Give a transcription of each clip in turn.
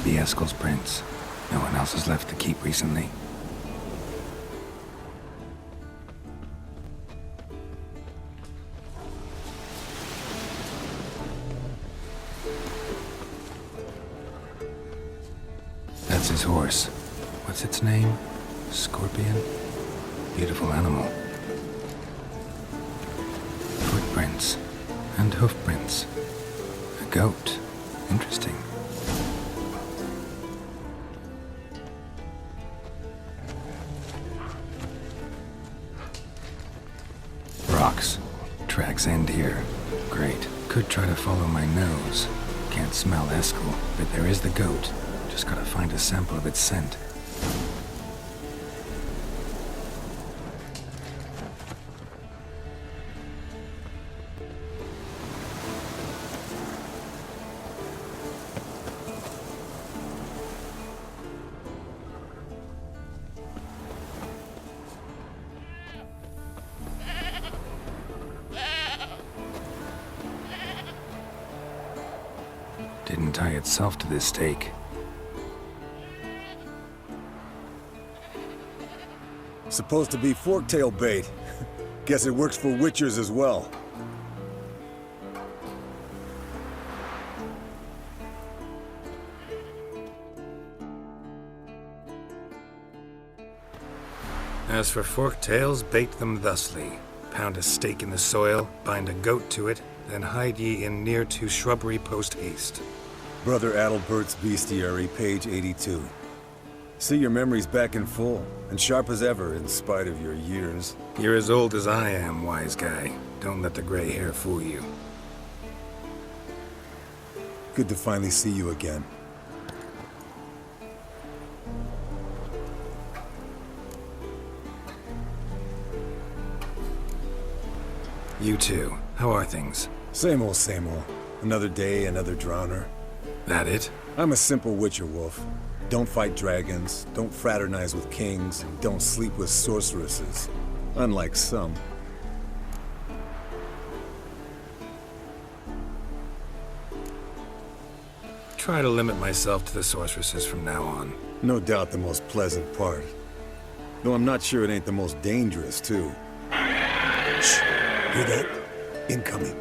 be Eskel's prints. No one else has left to keep recently. That's his horse. What's its name? Scorpion? Beautiful animal. Footprints. And hoofprints. A goat. Interesting. Rocks. Tracks end here. Great. Could try to follow my nose. Can't smell Eskel, but there is the goat. Just gotta find a sample of its scent. Didn't tie itself to this stake. Supposed to be forktail bait. Guess it works for witchers as well. As for forktails, bait them thusly. Pound a stake in the soil, bind a goat to it, then hide ye in near to shrubbery post haste. Brother Adalbert's Bestiary, page 82. See your memories back in full, and sharp as ever in spite of your years. You're as old as I am, wise guy. Don't let the gray hair fool you. Good to finally see you again. You too. How are things? Same old, same old. Another day, another drowner. That it? I'm a simple witcher wolf. Don't fight dragons, don't fraternize with kings, and don't sleep with sorceresses. Unlike some. Try to limit myself to the sorceresses from now on. No doubt the most pleasant part. Though I'm not sure it ain't the most dangerous, too. Shh! Hear that? Incoming.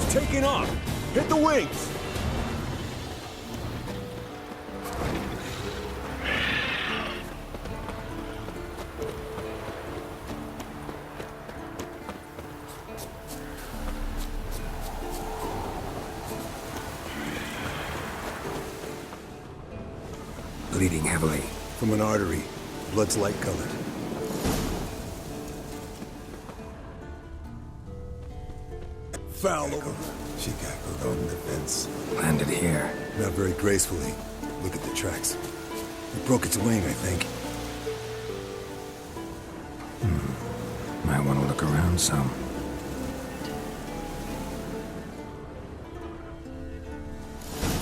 Taking off! Hit the wings! Bleeding heavily. From an artery. Blood's light colored. Foul over. She got her own defense. Landed here. Not very gracefully. Look at the tracks. It broke its wing, I think. Might want to look around some.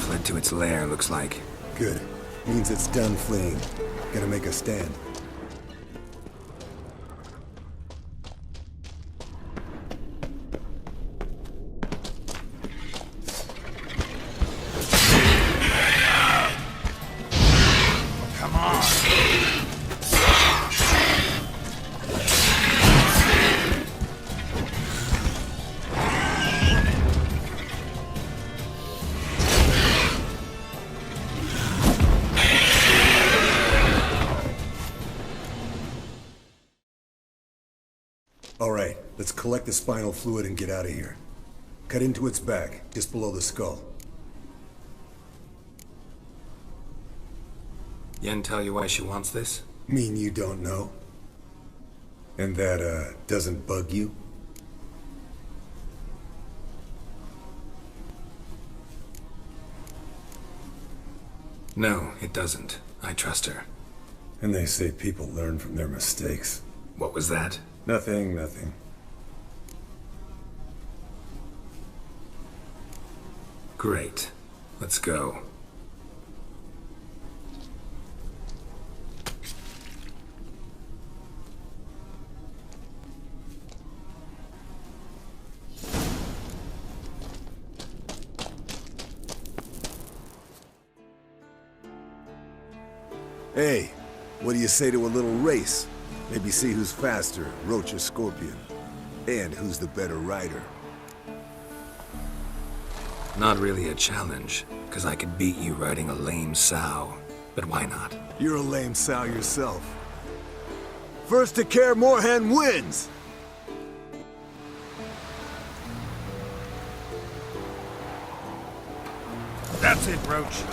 Fled to its lair, looks like. Good. Means it's done fleeing. Gonna make a stand. All right, let's collect the spinal fluid and get out of here. Cut into its back, just below the skull. Yen tell you why she wants this? Mean you don't know? And that, doesn't bug you? No, it doesn't. I trust her. And they say people learn from their mistakes. What was that? Nothing, nothing. Great. Let's go. Hey, what do you say to a little race? Maybe see who's faster, Roach or Scorpion. And who's the better rider. Not really a challenge, because I could beat you riding a lame sow. But why not? You're a lame sow yourself. First to Care Moorhen wins! That's it, Roach.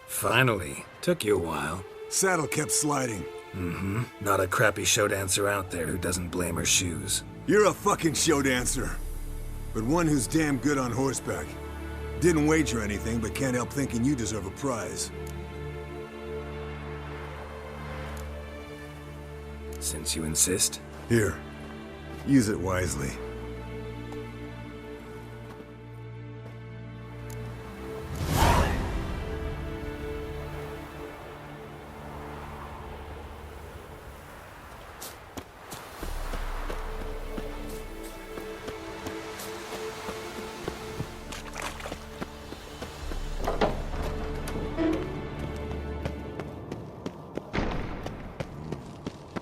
Finally. Took you a while. Saddle kept sliding. Mm-hmm. Not a crappy show dancer out there who doesn't blame her shoes. You're a fucking show dancer. But one who's damn good on horseback. Didn't wager anything, but can't help thinking you deserve a prize. Since you insist. Here. Use it wisely.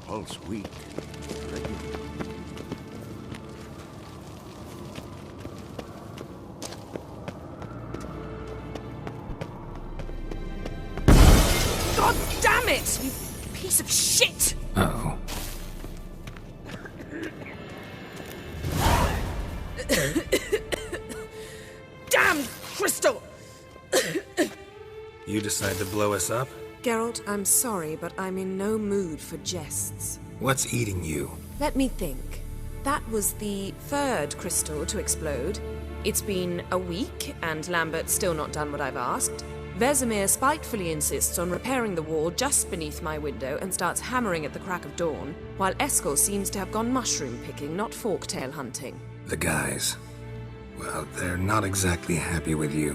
Pulse weak. God damn it! You piece of shit! Uh-oh. Damn crystal! You decide to blow us up? Geralt, I'm sorry, but I'm in no mood for jests. What's eating you? Let me think. That was the third crystal to explode. It's been a week, and Lambert's still not done what I've asked. Vesemir spitefully insists on repairing the wall just beneath my window and starts hammering at the crack of dawn, while Eskel seems to have gone mushroom picking, not forktail hunting. The guys. Well, they're not exactly happy with you.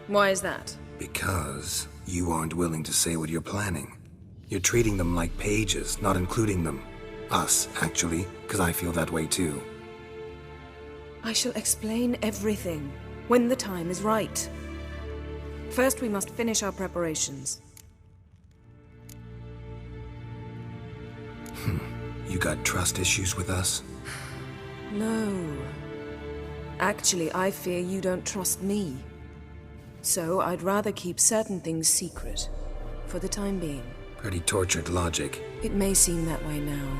Why is that? Because you aren't willing to say what you're planning. You're treating them like pages, not including them. Us, actually, because I feel that way too. I shall explain everything when the time is right. First, we must finish our preparations. You got trust issues with us? No. Actually, I fear you don't trust me. So I'd rather keep certain things secret, for the time being. Pretty tortured logic. It may seem that way now,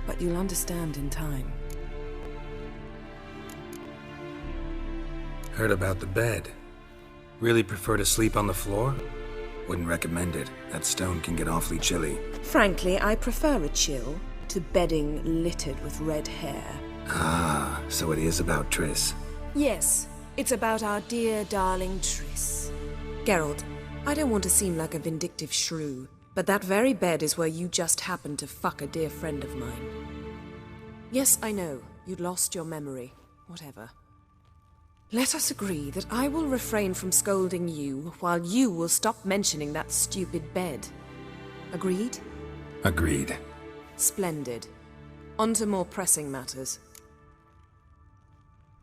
but you'll understand in time. Heard about the bed. Really prefer to sleep on the floor? Wouldn't recommend it. That stone can get awfully chilly. Frankly, I prefer a chill to bedding littered with red hair. Ah, so it is about Triss. Yes, it's about our dear darling Triss. Geralt, I don't want to seem like a vindictive shrew, but that very bed is where you just happened to fuck a dear friend of mine. Yes, I know, you'd lost your memory. Whatever. Let us agree that I will refrain from scolding you, while you will stop mentioning that stupid bed. Agreed? Agreed. Splendid. On to more pressing matters.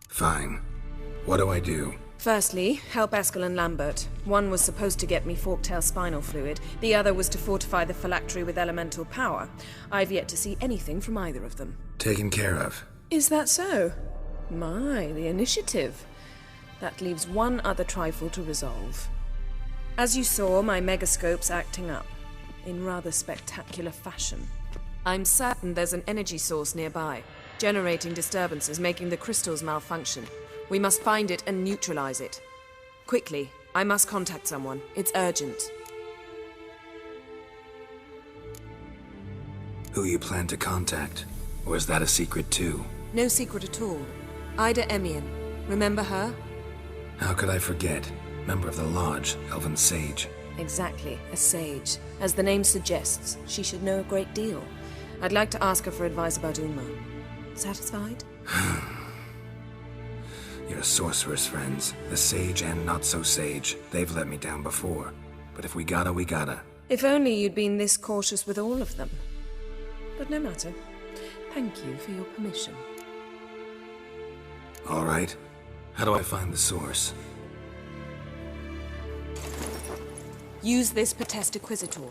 Fine. What do I do? Firstly, help Eskel and Lambert. One was supposed to get me forktail spinal fluid, the other was to fortify the phylactery with elemental power. I've yet to see anything from either of them. Taken care of. Is that so? My, the initiative. That leaves one other trifle to resolve. As you saw, my megascope's acting up, in rather spectacular fashion. I'm certain there's an energy source nearby, generating disturbances, making the crystals malfunction. We must find it and neutralize it. Quickly, I must contact someone. It's urgent. Who you plan to contact? Or is that a secret too? No secret at all. Ida Emian. Remember her? How could I forget? Member of the Lodge, Elven Sage. Exactly, a sage. As the name suggests, she should know a great deal. I'd like to ask her for advice about Uma. Satisfied? Your sorceress friends, the sage and not-so-sage, they've let me down before. But if we gotta, we gotta. If only you'd been this cautious with all of them. But no matter. Thank you for your permission. All right. How do I find the source? Use this Potesta Quisitor.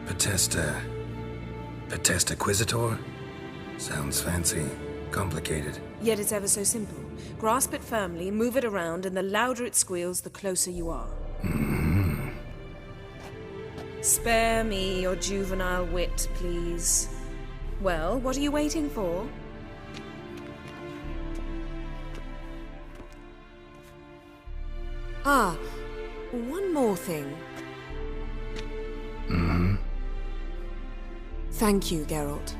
Potesta Quisitor? Sounds fancy. Complicated. Yet it's ever so simple. Grasp it firmly, move it around, and the louder it squeals, the closer you are. Mm-hmm. Spare me your juvenile wit, please. Well, what are you waiting for? Ah, one more thing. Mm-hmm. Thank you, Geralt.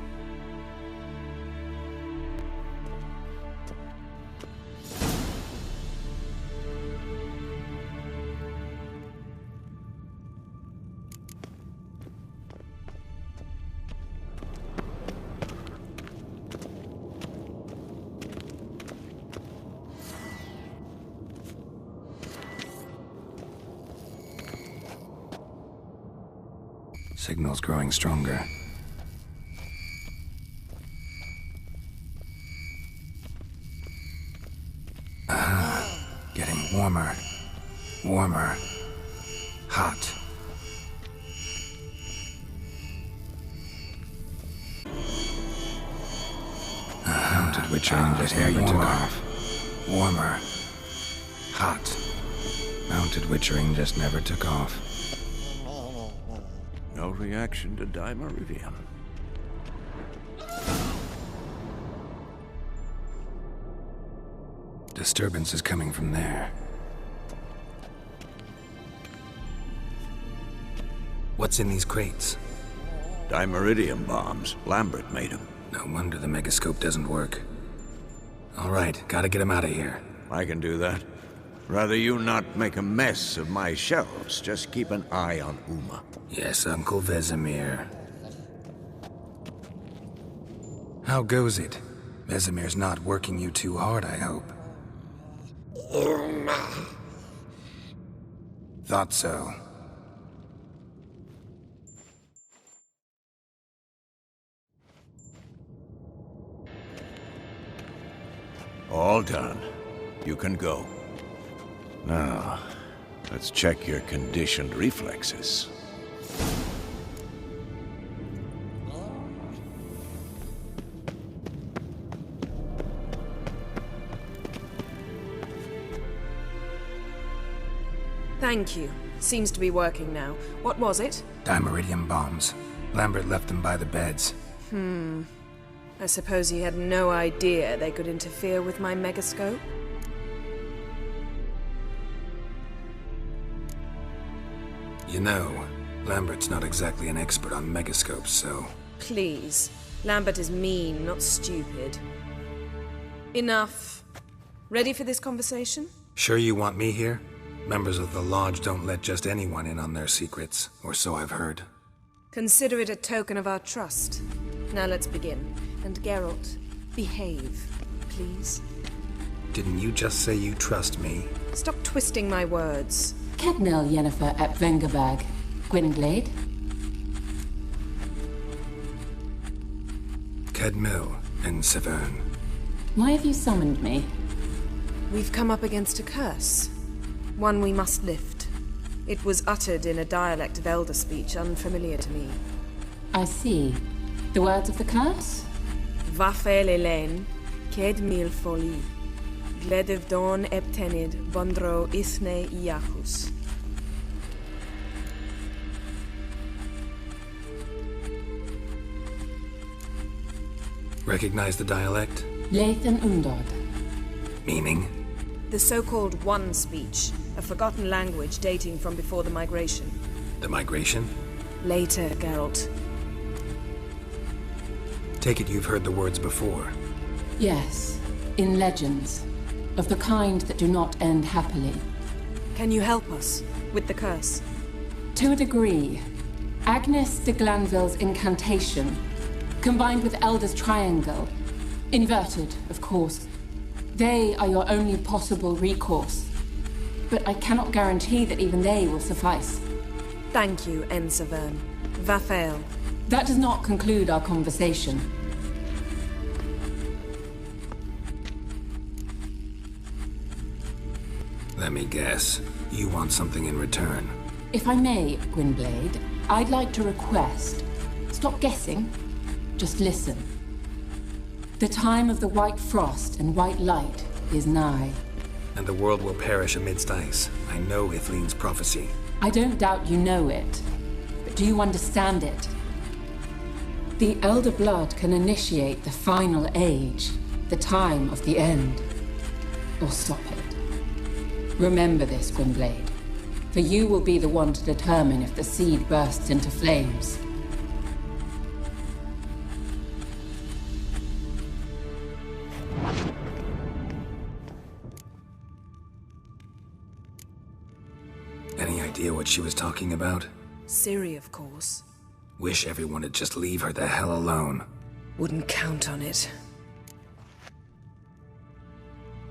Signal's growing stronger. Getting warmer. Warmer. Hot. Mounted Witcher just never took off. Warmer. Hot. Mounted Witchering just never took off. No reaction to dimeridium. Disturbance is coming from there. What's in these crates? Dimeridium bombs. Lambert made them. No wonder the megascope doesn't work. All right, gotta get him out of here. I can do that. Rather you not make a mess of my shelves. Just keep an eye on Uma. Yes, Uncle Vesemir. How goes it? Vesemir's not working you too hard, I hope. Thought so. All done. You can go. Now, let's check your conditioned reflexes. Thank you. Seems to be working now. What was it? Dimeridium bombs. Lambert left them by the beds. I suppose he had no idea they could interfere with my megascope? You know, Lambert's not exactly an expert on megascopes, so... Please. Lambert is mean, not stupid. Enough. Ready for this conversation? Sure you want me here? Members of the Lodge don't let just anyone in on their secrets, or so I've heard. Consider it a token of our trust. Now let's begin. And Geralt, behave, please. Didn't you just say you trust me? Stop twisting my words. Kedmil Yennefer at Vengerberg. Gwynblade? Kedmil and Severn. Why have you summoned me? We've come up against a curse. One we must lift. It was uttered in a dialect of Elder speech unfamiliar to me. I see. The words of the curse? Vafel Elaine, Kedmil Foli, Gledev Don Eptenid, Bondro Ithne Iachus. Recognize the dialect? Leith and Undod. Meaning? The so-called One speech, a forgotten language dating from before the migration. The migration? Later, Geralt. Take it you've heard the words before. Yes, in legends. Of the kind that do not end happily. Can you help us with the curse? To a degree. Agnes de Glanville's incantation, combined with Elder's triangle, inverted, of course. They are your only possible recourse. But I cannot guarantee that even they will suffice. Thank you, Severn. Vafel. That does not conclude our conversation. Let me guess. You want something in return. If I may, Gwynblade, I'd like to request. Stop guessing. Just listen. The time of the white frost and white light is nigh. And the world will perish amidst ice. I know Ithleen's prophecy. I don't doubt you know it. But do you understand it? The Elder Blood can initiate the final age, the time of the end. Or stop it. Remember this, Gwynblade. For you will be the one to determine if the seed bursts into flames. Any idea what she was talking about? Ciri, of course. Wish everyone would just leave her the hell alone. Wouldn't count on it.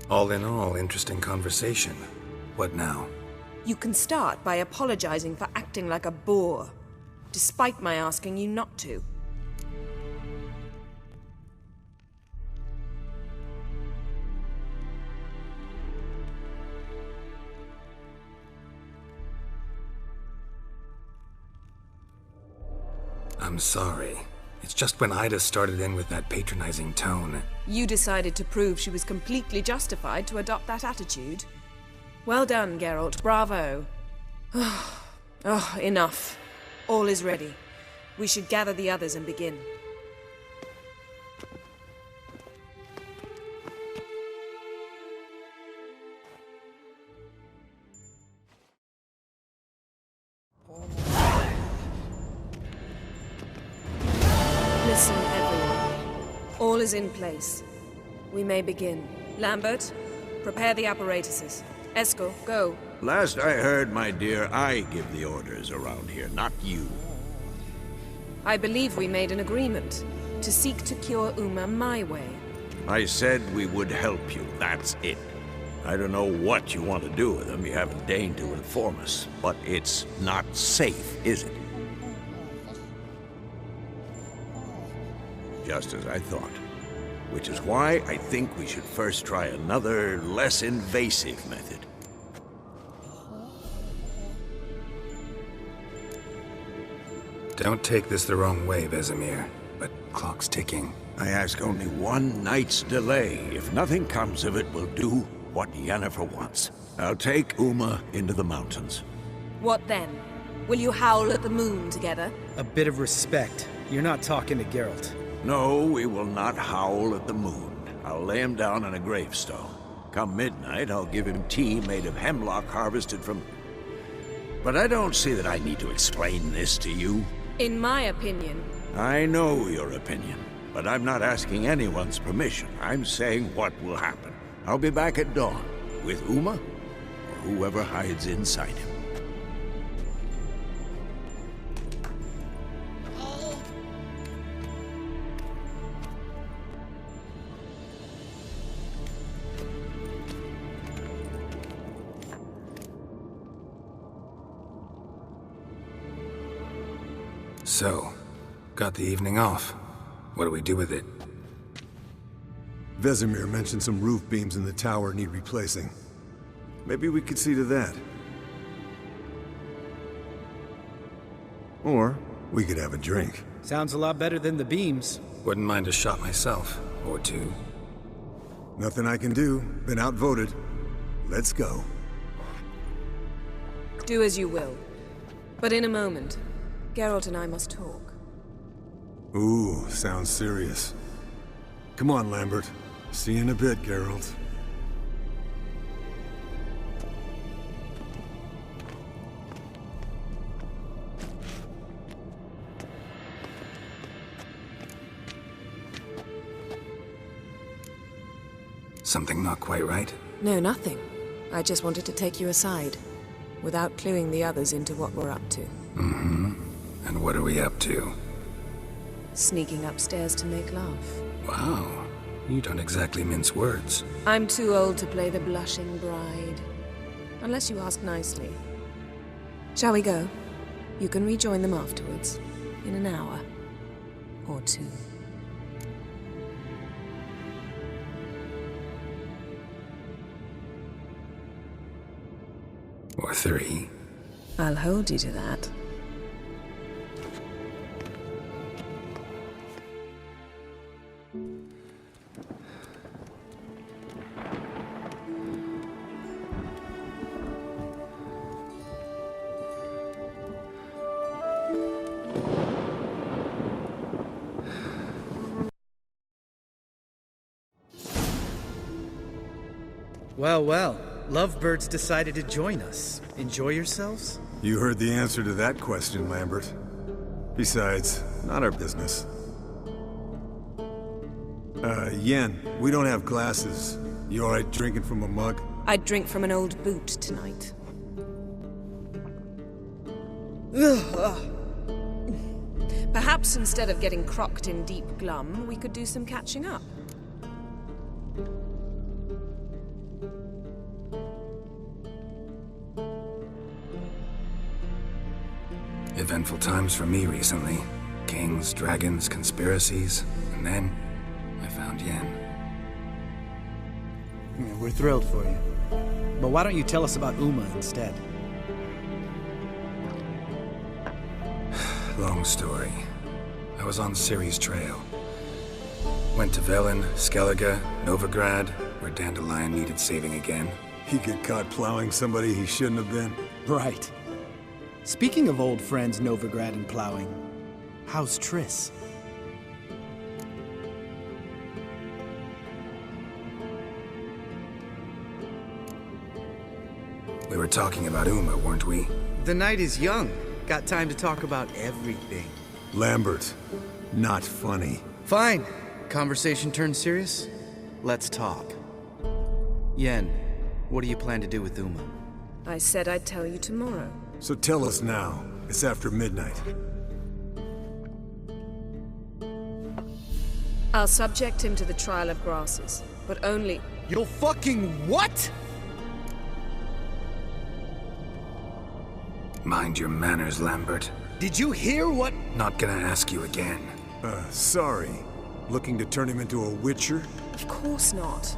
All in all, interesting conversation. What now? You can start by apologizing for acting like a boor, despite my asking you not to. I'm sorry. It's just when Ida started in with that patronizing tone. You decided to prove she was completely justified to adopt that attitude. Well done, Geralt. Bravo. Oh, enough. All is ready. We should gather the others and begin. Listen, everyone. All is in place. We may begin. Lambert, prepare the apparatuses. Eskel, go. Last I heard, my dear, I give the orders around here, not you. I believe we made an agreement to seek to cure Uma my way. I said we would help you, that's it. I don't know what you want to do with them, you haven't deigned to inform us. But it's not safe, is it? Just as I thought. Which is why I think we should first try another, less invasive method. Don't take this the wrong way, Vesemir, but clock's ticking. I ask only one night's delay. If nothing comes of it, we'll do what Yennefer wants. I'll take Uma into the mountains. What then? Will you howl at the moon together? A bit of respect. You're not talking to Geralt. No, we will not howl at the moon. I'll lay him down on a gravestone. Come midnight, I'll give him tea made of hemlock harvested from... But I don't see that I need to explain this to you. In my opinion. I know your opinion, but I'm not asking anyone's permission. I'm saying what will happen. I'll be back at dawn, with Uma whoever hides inside him. So, got the evening off. What do we do with it? Vesemir mentioned some roof beams in the tower need replacing. Maybe we could see to that. Or we could have a drink. Sounds a lot better than the beams. Wouldn't mind a shot myself, or two. Nothing I can do. Been outvoted. Let's go. Do as you will. But in a moment, Geralt and I must talk. Ooh, sounds serious. Come on, Lambert. See you in a bit, Geralt. Something not quite right? No, nothing. I just wanted to take you aside, without cluing the others into what we're up to. Mm-hmm. And what are we up to? Sneaking upstairs to make love. Wow. You don't exactly mince words. I'm too old to play the blushing bride. Unless you ask nicely. Shall we go? You can rejoin them afterwards. In an hour. Or two. Or three. I'll hold you to that. Well, lovebirds decided to join us. Enjoy yourselves? You heard the answer to that question, Lambert. Besides, not our business. Yen, we don't have glasses. You alright drinking from a mug? I'd drink from an old boot tonight. Perhaps instead of getting crocked in deep glum, we could do some catching up. Eventful times for me recently. Kings, dragons, conspiracies, and then I found Yen. Yeah, we're thrilled for you. But why don't you tell us about Uma instead? Long story. I was on Ciri's trail. Went to Velen, Skellige, Novigrad, where Dandelion needed saving again. He get caught plowing somebody he shouldn't have been. Right. Speaking of old friends Novigrad and plowing, how's Triss? We were talking about Uma, weren't we? The night is young. Got time to talk about everything. Lambert, not funny. Fine. Conversation turned serious? Let's talk. Yen, what do you plan to do with Uma? I said I'd tell you tomorrow. So tell us now. It's after midnight. I'll subject him to the trial of grasses, but only... You'll fucking what? Mind your manners, Lambert. Did you hear what? Not gonna ask you again. Sorry. Looking to turn him into a witcher? Of course not.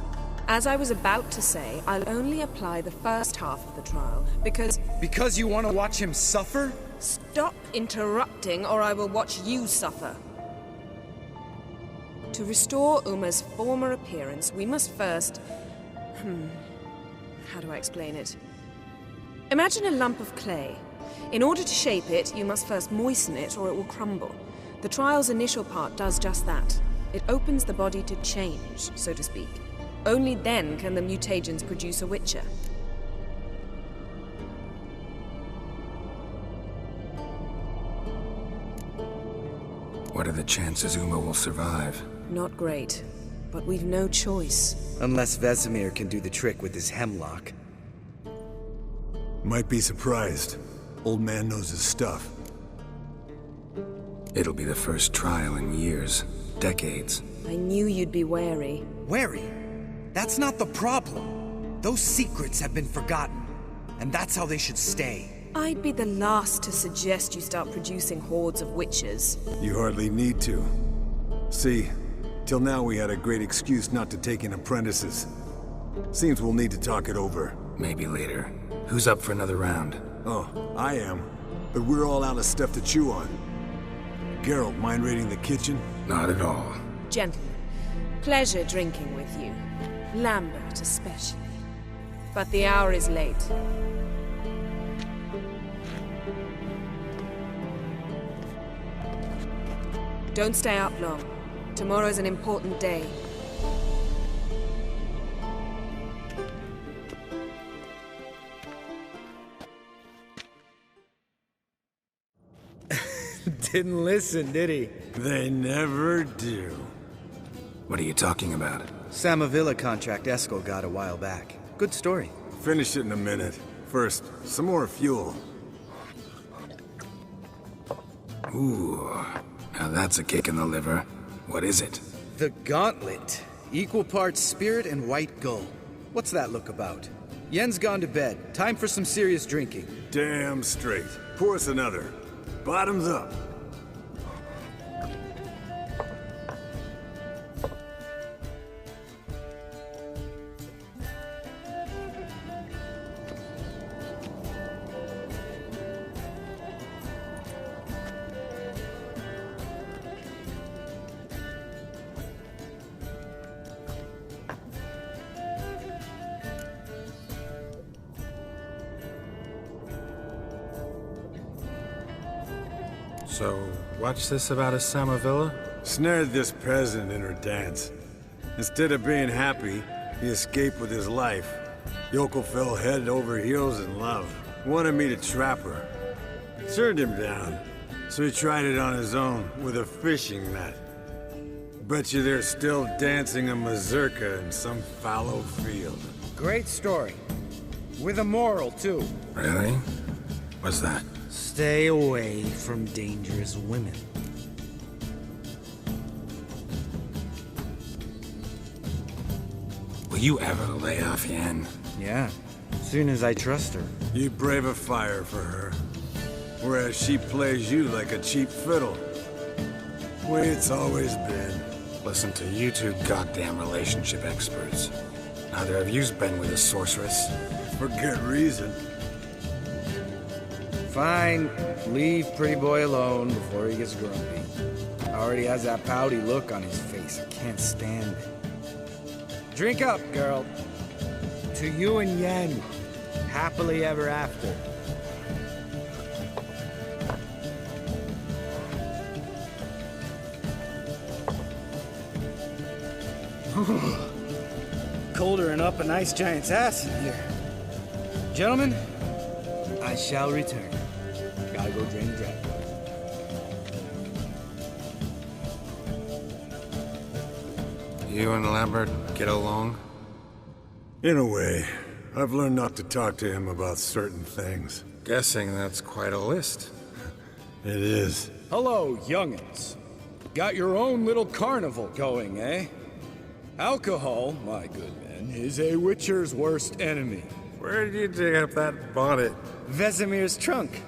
As I was about to say, I'll only apply the first half of the trial, because... Because you want to watch him suffer? Stop interrupting, or I will watch you suffer. To restore Uma's former appearance, we must first... How do I explain it? Imagine a lump of clay. In order to shape it, you must first moisten it, or it will crumble. The trial's initial part does just that. It opens the body to change, so to speak. Only then can the mutagens produce a witcher. What are the chances Uma will survive? Not great, but we've no choice. Unless Vesemir can do the trick with his hemlock. Might be surprised. Old man knows his stuff. It'll be the first trial in years, decades. I knew you'd be wary. Wary? That's not the problem. Those secrets have been forgotten, and that's how they should stay. I'd be the last to suggest you start producing hordes of witches. You hardly need to. See, till now we had a great excuse not to take in apprentices. Seems we'll need to talk it over. Maybe later. Who's up for another round? Oh, I am. But we're all out of stuff to chew on. Geralt, mind raiding the kitchen? Not at all. Gentlemen, pleasure drinking with you. Lambert especially. But the hour is late. Don't stay up long. Tomorrow's an important day. Didn't listen, did he? They never do. What are you talking about? Samavilla contract Eskel got a while back. Good story. Finish it in a minute. First, some more fuel. Ooh, now that's a kick in the liver. What is it? The Gauntlet. Equal parts spirit and white gull. What's that look about? Yen's gone to bed. Time for some serious drinking. Damn straight. Pour us another. Bottoms up. So, what's this about a Samavilla? Snared this peasant in her dance. Instead of being happy, he escaped with his life. Yokel fell head over heels in love. Wanted me to trap her. Turned him down. So he tried it on his own with a fishing net. Bet you they're still dancing a mazurka in some fallow field. Great story. With a moral, too. Really? What's that? Stay away from dangerous women. Will you ever lay off Yen? Yeah, soon as I trust her. You brave a fire for her. Whereas she plays you like a cheap fiddle. Way it's always been. Listen to you two goddamn relationship experts. Neither of you's been with a sorceress. For good reason. Fine, leave pretty boy alone before he gets grumpy. Already has that pouty look on his face. I can't stand it. Drink up, girl. To you and Yen. Happily ever after. Colder and up a nice giant's ass in here. Gentlemen, I shall return. Gotta go drain the dragon. You and Lambert get along? In a way. I've learned not to talk to him about certain things. Guessing that's quite a list. It is. Hello, youngins. Got your own little carnival going, eh? Alcohol, my good men, is a witcher's worst enemy. Where did you dig up that bonnet? Vesemir's trunk.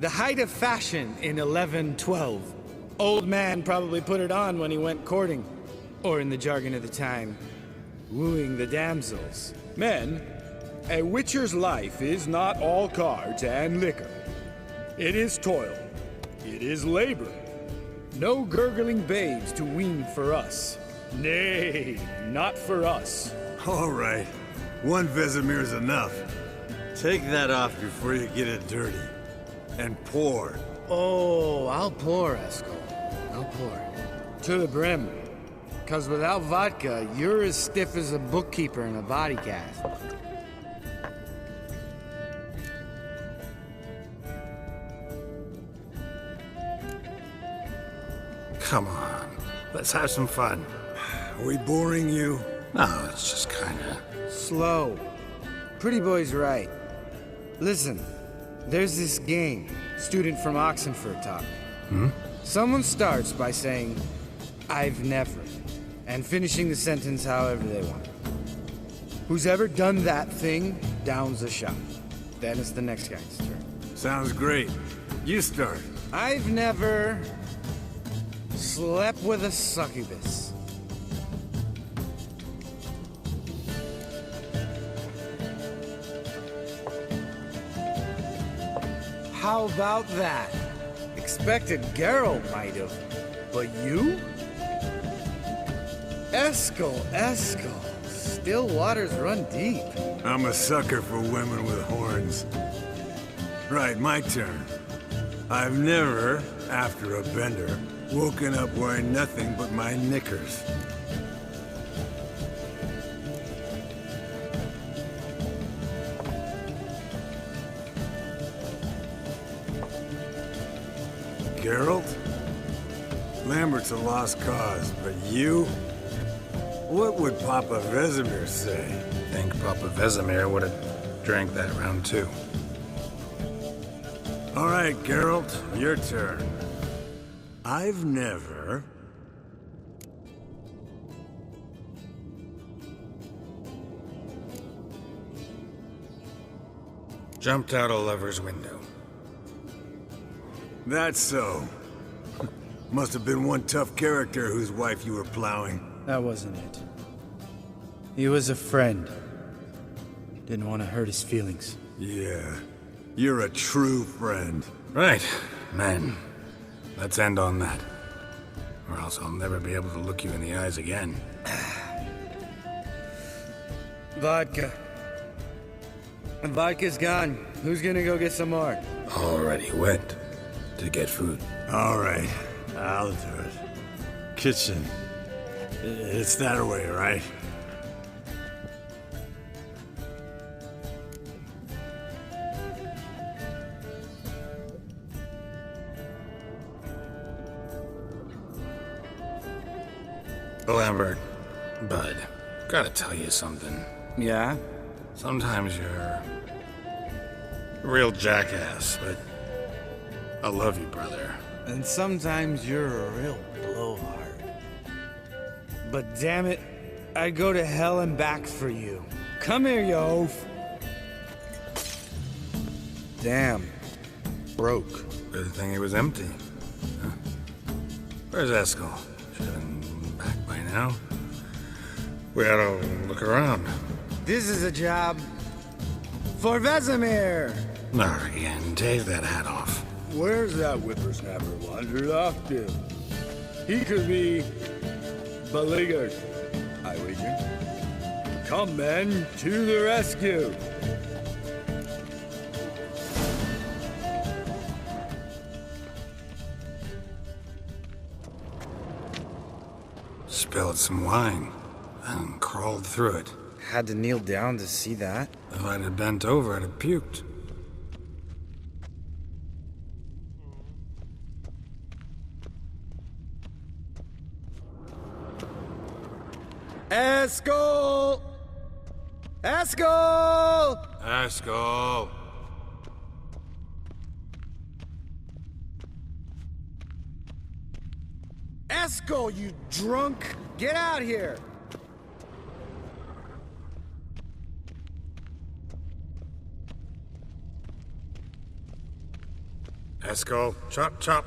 The height of fashion in 1112. Old man probably put it on when he went courting. Or in the jargon of the time, wooing the damsels. Men, a witcher's life is not all cards and liquor. It is toil. It is labor. No gurgling babes to wean for us. Nay, not for us. All right. One Vesemir's enough. Take that off before you get it dirty. And pour. Oh, I'll pour, Eskel. I'll pour. To the brim. 'Cause without vodka, you're as stiff as a bookkeeper in a body cast. Come on, let's have some fun. Are we boring you? No, it's just kinda... Slow. Pretty boy's right. Listen, there's this game, student from Oxenford taught me. Someone starts by saying, I've never, and finishing the sentence however they want. Who's ever done that thing downs a shot. Then it's the next guy's turn. Sounds great. You start. I've never slept with a succubus. How about that? Expected Geralt might have, but you? Eskel. Still waters run deep. I'm a sucker for women with horns. Right, my turn. I've never, after a bender, woken up wearing nothing but my knickers. Geralt? Lambert's a lost cause, but you? What would Papa Vesemir say? Think Papa Vesemir would have drank that round too. All right, Geralt, your turn. I've never... Jumped out a lover's window. That's so. Must have been one tough character whose wife you were plowing. That wasn't it. He was a friend. Didn't want to hurt his feelings. Yeah, you're a true friend. Right, men. Let's end on that. Or else I'll never be able to look you in the eyes again. Vodka. Vodka's gone. Who's gonna go get some more? Already went to get food. All right, I'll do it. Kitchen. It's that way, right? Lambert, bud, gotta tell you something. Yeah? Sometimes you're a real jackass, but I love you, brother. And sometimes you're a real blowhard. But damn it, I'd go to hell and back for you. Come here, you oaf. Damn. Broke. Good thing it was empty. Huh? Where's Eskel? Should have been back by now. We ought to look around. This is a job for Vesemir. Not again. Take that hat off. Where's that whippersnapper wandered off to? He could be beleaguered, I wager. Come, men, to the rescue. Spilled some wine and crawled through it. Had to kneel down to see that. If I'd have bent over, I'd have puked. Eskel! Eskel! Eskel! Eskel, you drunk! Get out here! Eskel, chop, chop.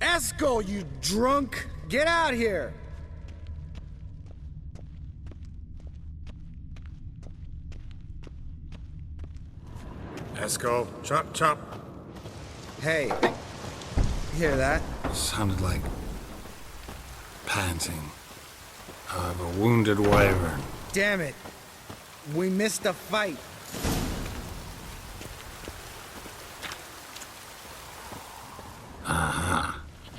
Eskel, you drunk! Get out here! Eskel, chop, chop. Hey, hear that? Sounded like panting of a wounded wyvern. Damn it. We missed a fight.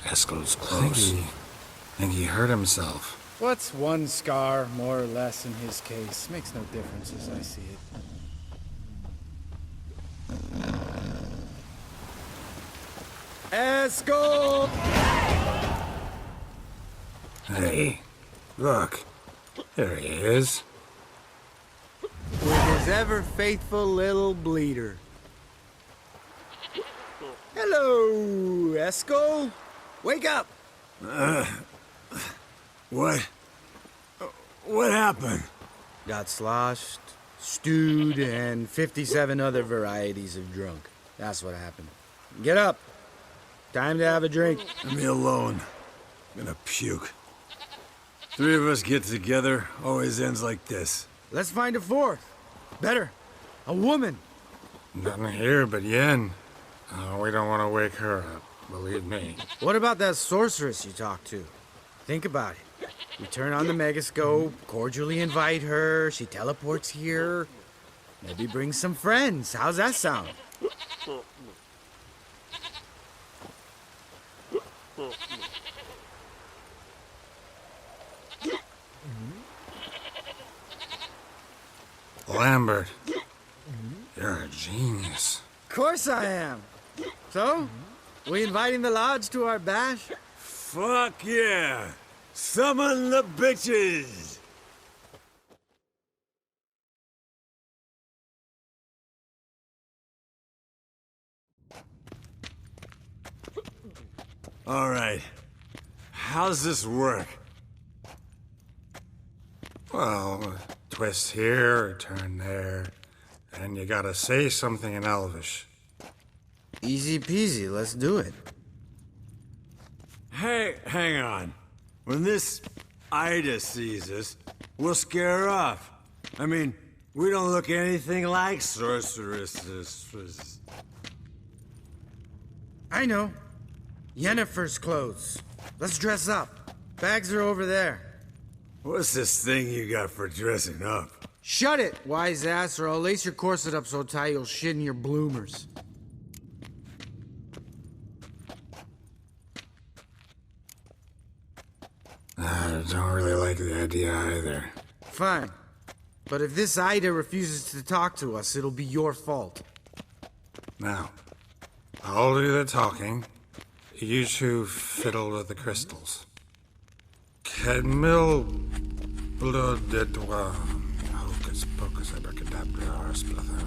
Eskel's close. Think he hurt himself. What's one scar, more or less, in his case? Makes no difference as I see it. Eskel! Hey, look. There he is. With his ever-faithful little bleeder. Hello, Esco. Wake up! What? What happened? Got sloshed, stewed, and 57 other varieties of drunk. That's what happened. Get up. Time to have a drink. Leave me alone. I'm gonna puke. Three of us get together, always ends like this. Let's find a fourth. Better. A woman. Nothing here but Yen. Oh, we don't want to wake her up, believe me. What about that sorceress you talked to? Think about it. We turn on the megascope, cordially invite her, she teleports here. Maybe bring some friends. How's that sound? Lambert, you're a genius. Of course I am. So, we inviting the lodge to our bash? Fuck yeah! Summon the bitches! All right. How's this work? Well, twist here, turn there, and you gotta say something in Elvish. Easy peasy, let's do it. Hey, hang on. When this Ida sees us, we'll scare her off. I mean, we don't look anything like sorceresses. I know. Yennefer's clothes. Let's dress up. Bags are over there. What's this thing you got for dressing up? Shut it, wise ass, or I'll lace your corset up so tight you'll shit in your bloomers. I don't really like the idea either. Fine. But if this Ida refuses to talk to us, it'll be your fault. Now, I'll do the talking. You two fiddle with the crystals. Kedmil blood de toi. Hocus pocus abracadabra splather.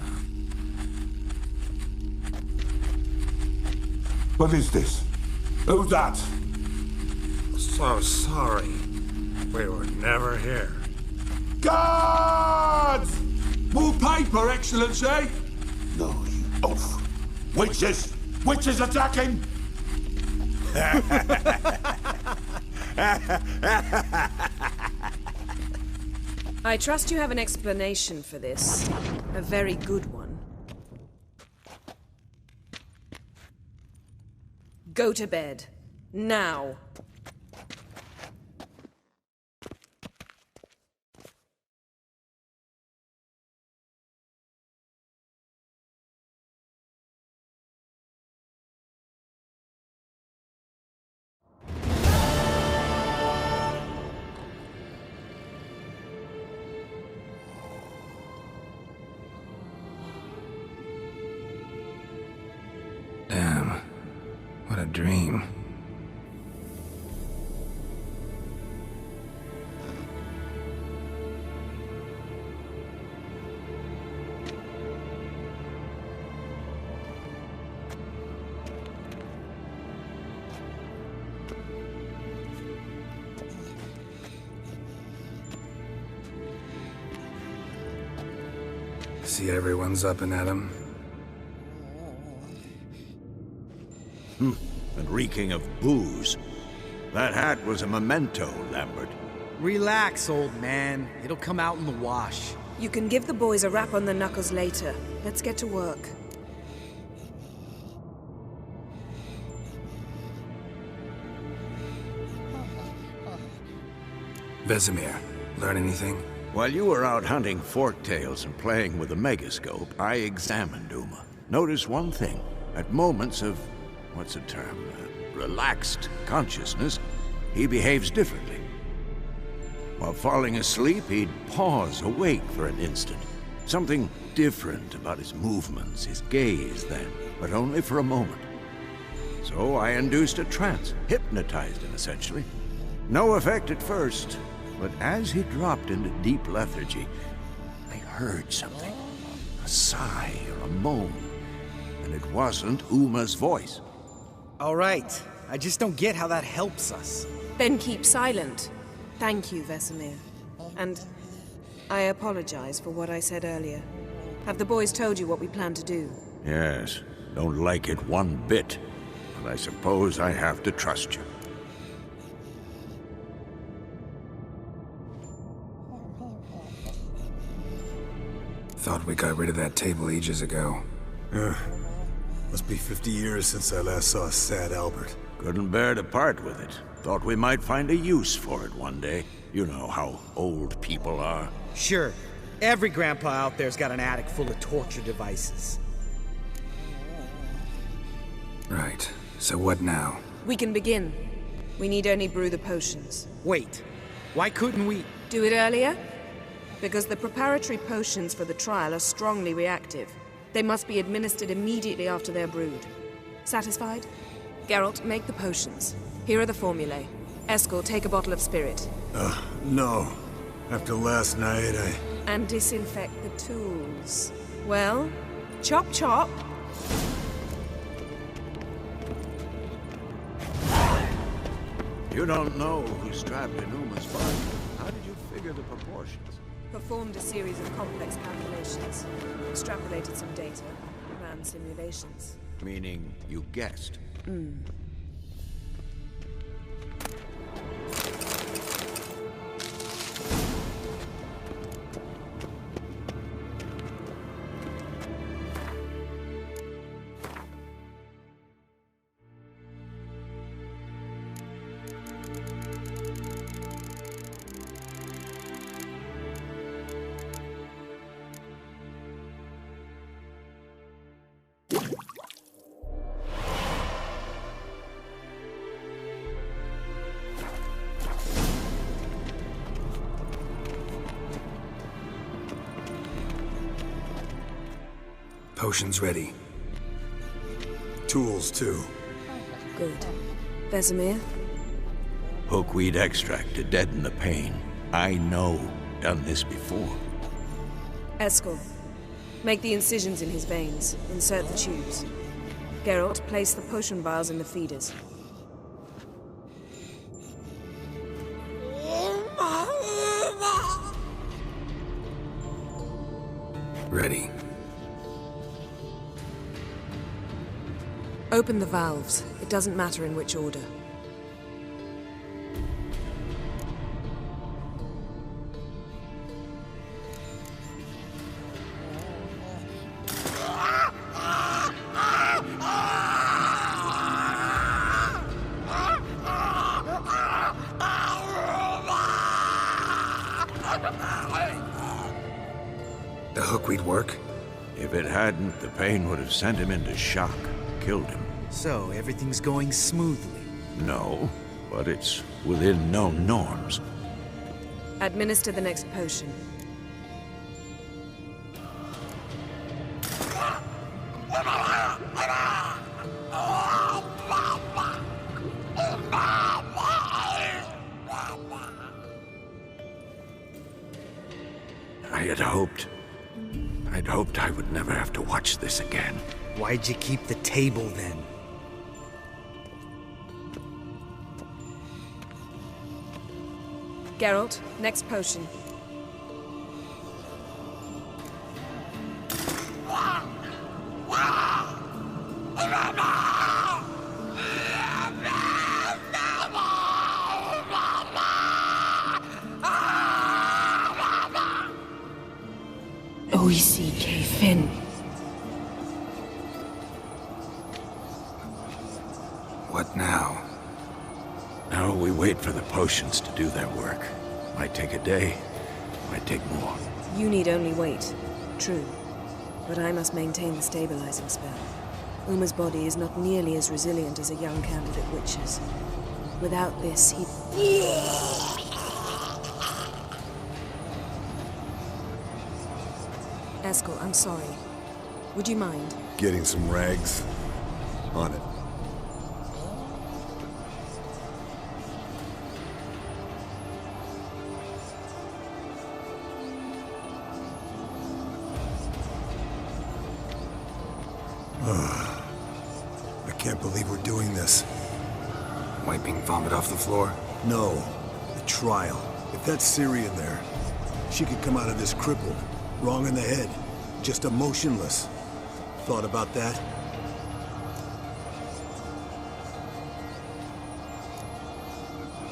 What is this? Who's that? So sorry. We were never here. Guards! More paper, Excellency! No, you oaf. Witches! Witches attacking! I trust you have an explanation for this. A very good one. Go to bed. Now. Damn. What a dream. See everyone's up and at 'em. And reeking of booze. That hat was a memento, Lambert. Relax, old man. It'll come out in the wash. You can give the boys a rap on the knuckles later. Let's get to work. Vesemir, learn anything? While you were out hunting forktails and playing with the megascope, I examined Uma. Notice one thing. At moments of, what's the term, relaxed consciousness, he behaves differently. While falling asleep, he'd pause, awake for an instant. Something different about his movements, his gaze then, but only for a moment. So I induced a trance, hypnotized him essentially. No effect at first, But as he dropped into deep lethargy, I heard something. A sigh or a moan. And it wasn't Uma's voice. All right. I just don't get how that helps us. Then keep silent. Thank you, Vesemir. And I apologize for what I said earlier. Have the boys told you what we plan to do? Yes, don't like it one bit. But I suppose I have to trust you. Thought we got rid of that table ages ago. Must be 50 years since I last saw sad Albert. Couldn't bear to part with it. Thought we might find a use for it one day. You know how old people are. Sure. Every grandpa out there's got an attic full of torture devices. Right. So what now? We can begin. We need only brew the potions. Wait. Why couldn't we... Do it earlier? Because the preparatory potions for the trial are strongly reactive. They must be administered immediately after they're brewed. Satisfied? Geralt, make the potions. Here are the formulae. Eskel, take a bottle of spirit. No. After last night, And disinfect the tools. Well, chop chop. You don't know who's strapped in Uma's body. How did you figure the proportions? Performed a series of complex calculations. Extrapolated some data. Ran simulations. Meaning you guessed. Potions ready. tools too. Good. Vesemir? Hookweed extract to deaden the pain. I know. Done this before. Eskel, make the incisions in his veins. Insert the tubes. Geralt, place the potion vials in the feeders. Ready. Open the valves. It doesn't matter in which order. The hookweed work? If it hadn't, the pain would have sent him into shock, killed him. So, everything's going smoothly. No, but it's within known norms. Administer the next potion. I'd hoped I would never have to watch this again. Why'd you keep the table then? Geralt, next potion. O-E-C-K Finn. What now? Now we wait for the potions to do their work. Might take a day, might take more. You need only wait. True. But I must maintain the stabilizing spell. Uma's body is not nearly as resilient as a young candidate witch's. Without this, he... Eskel, I'm sorry. Would you mind? Getting some rags. On it. believe we're doing this. Wiping vomit off the floor? No. The trial. If that's Ciri in there, she could come out of this crippled, wrong in the head, just emotionless. Thought about that?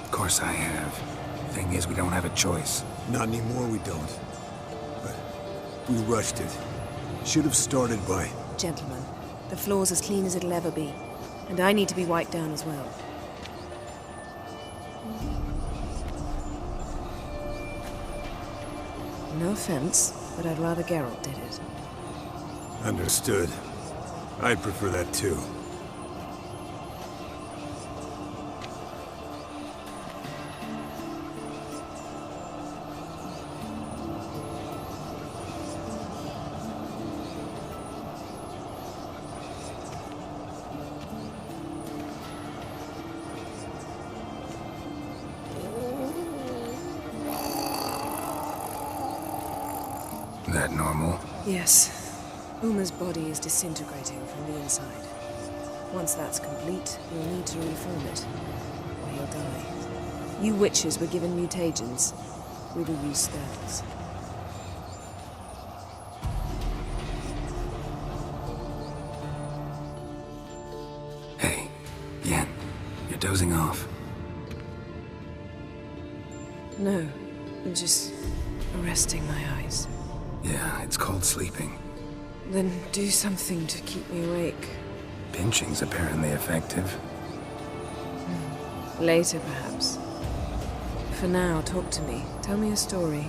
Of course I have. Thing is, we don't have a choice. Not anymore, we don't. But we rushed it. Should have started by... Gentlemen, the floor's as clean as it'll ever be. And I need to be wiped down as well. No offense, but I'd rather Geralt did it. Understood. I'd prefer that too. That normal? Yes. Uma's body is disintegrating from the inside. Once that's complete, we'll need to reform it, or he'll die. You witches were given mutagens. We will use spells. Hey, Yen, you're dozing off. No, I'm just resting my eyes. Yeah, it's called sleeping. Then do something to keep me awake. Pinching's apparently effective. Later, perhaps. For now, talk to me. Tell me a story.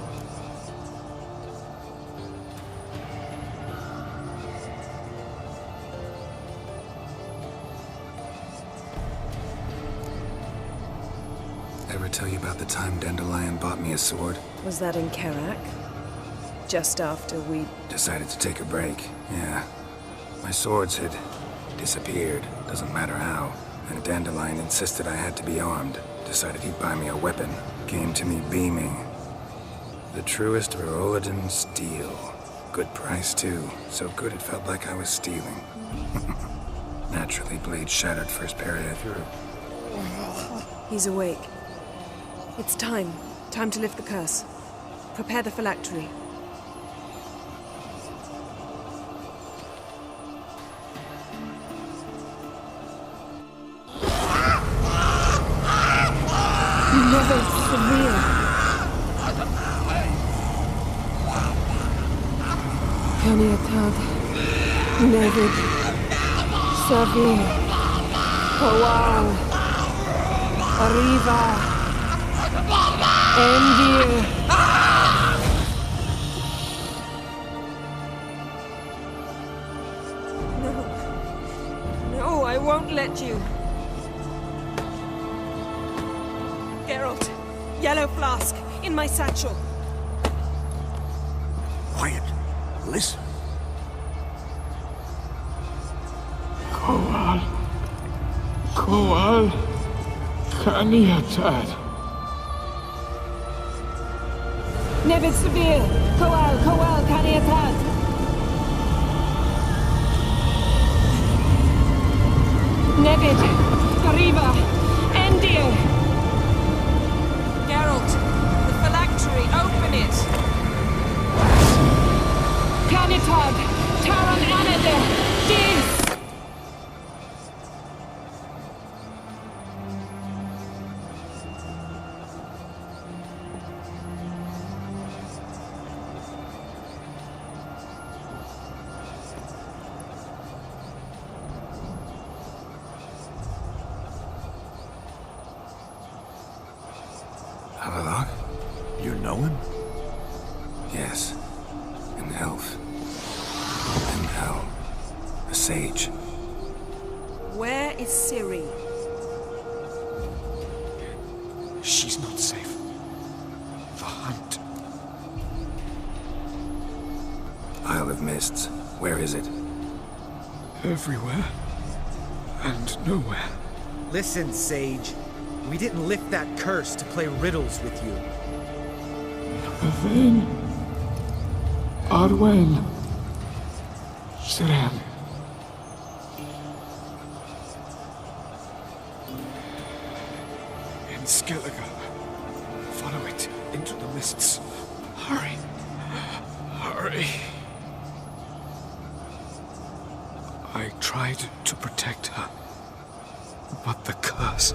Ever tell you about the time Dandelion bought me a sword? Was that in Kerak? Just after we... Decided to take a break, yeah. My swords had disappeared, doesn't matter how. And Dandelion insisted I had to be armed. Decided he'd buy me a weapon. Came to me beaming. The truest Verolidan steel. Good price, too. So good it felt like I was stealing. Naturally, blade shattered first parry I threw. He's awake. It's time. Time to lift the curse. Prepare the phylactery. Never severe. Peniatad. Nevid. Severe. Powal. Arriva. Endir. No. No, I won't let you. Geralt, yellow flask, in my satchel. Quiet. Listen. Koal. Koal. Kaniatad. Nevid Severe, Koal, Kaniatad. Nevid, Gariva, Endir. Geralt, the phylactery, open it. Canitod, Taran Anade, Dis. Havelock? You know him? Yes. An elf. An elf. A sage. Where is Ciri? She's not safe. The hunt. Isle of Mists. Where is it? Everywhere. And nowhere. Listen, Sage. We didn't lift that curse to play riddles with you. Then... Arwen. Siren. and Skellige. Follow it into the mists. Hurry. Hurry. I tried to protect her, but the curse,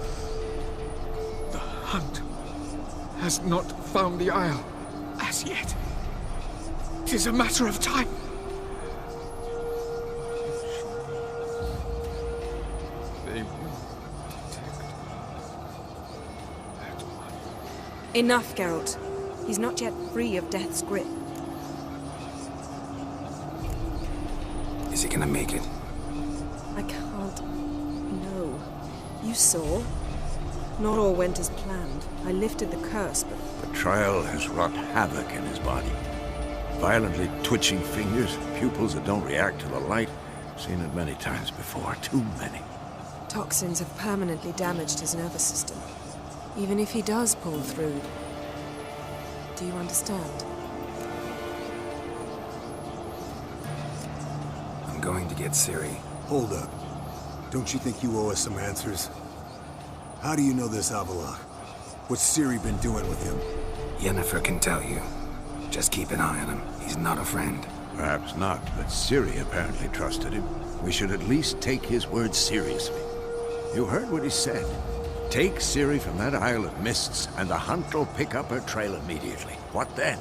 the hunt, has not found the Isle as yet. It is a matter of time. They will detect that one. Enough, Geralt. He's not yet free of death's grip. Is he gonna make it? I can't. No. You saw. Not all went as planned. I lifted the curse, but The trial has wrought havoc in his body. Violently twitching fingers, pupils that don't react to the light. Seen it many times before, too many. toxins have permanently damaged his nervous system. Even if he does pull through. Do you understand? I'm going to get Ciri. Hold up. Don't you think you owe us some answers? How do you know this Avallac'h? What's Ciri been doing with him? Yennefer can tell you. Just keep an eye on him. He's not a friend. Perhaps not, but Ciri apparently trusted him. We should at least take his words seriously. You heard what he said. Take Ciri from that Isle of Mists, and the hunt will pick up her trail immediately. What then?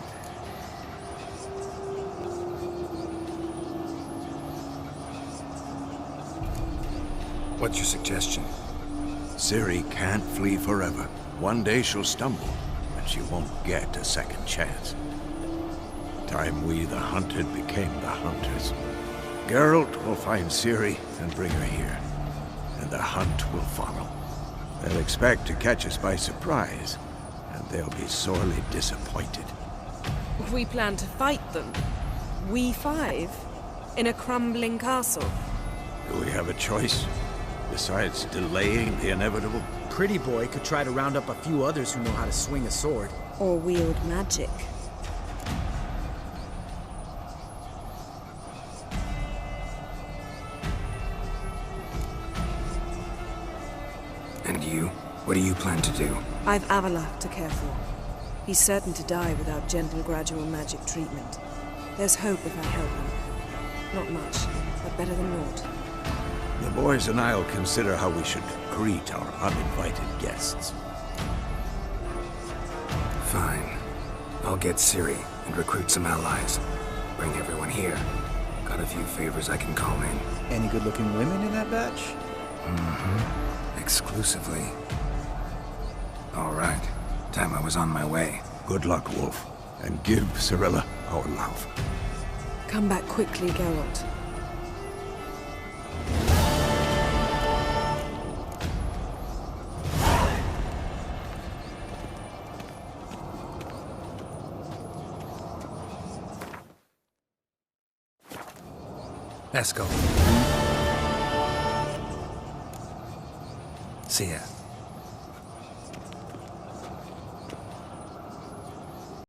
What's your suggestion? Ciri can't flee forever. One day she'll stumble, and she won't get a second chance. Time we, the hunted, became the hunters. Geralt will find Ciri and bring her here, and the hunt will follow. They'll expect to catch us by surprise, and they'll be sorely disappointed. We plan to fight them. We five? In a crumbling castle? Do we have a choice? Besides delaying the inevitable? Pretty Boy could try to round up a few others who know how to swing a sword. Or wield magic. And you? What do you plan to do? I've Avallac'h to care for. He's certain to die without gentle, gradual magic treatment. There's hope if I help him. Not much, but better than naught. The boys and I'll consider how we should greet our uninvited guests. Fine. I'll get Ciri and recruit some allies. Bring everyone here. Got a few favors I can call in. Any good-looking women in that batch? Mm-hmm. Exclusively. All right. Time I was on my way. Good luck, Wolf. And give Cirilla our love. Come back quickly, Geralt. Esco. See ya.